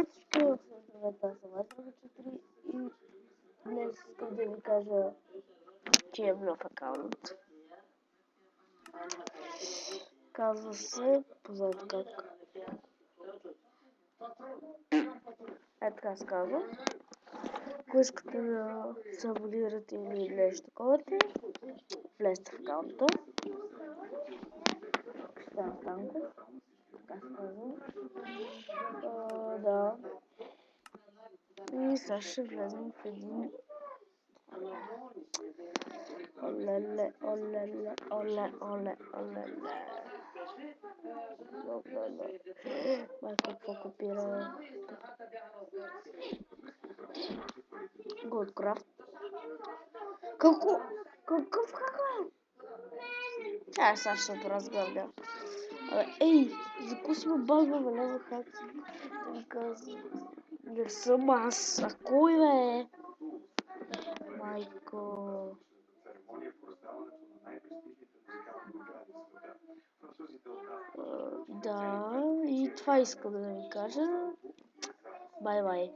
Приветствую в Азоватора 4 и днес искам да ви кажа, че е нов акаунт. Казва се, познато как. Така се казва. Ако искате да се абонирате или нещо такова, влезте в акаунта. Кристиан Станков. Така се казва. Да. И сега ще влезем в един... Оле. Какво копира? Голдкрафт. Какъв хакър? Чай, сега ще го разгърля. Ей, за какво си ме багва, лева хак? Да ми казвам. Не съм аз. А кой бе? Майко. Да, и това искам да ви кажа. Бай-бай.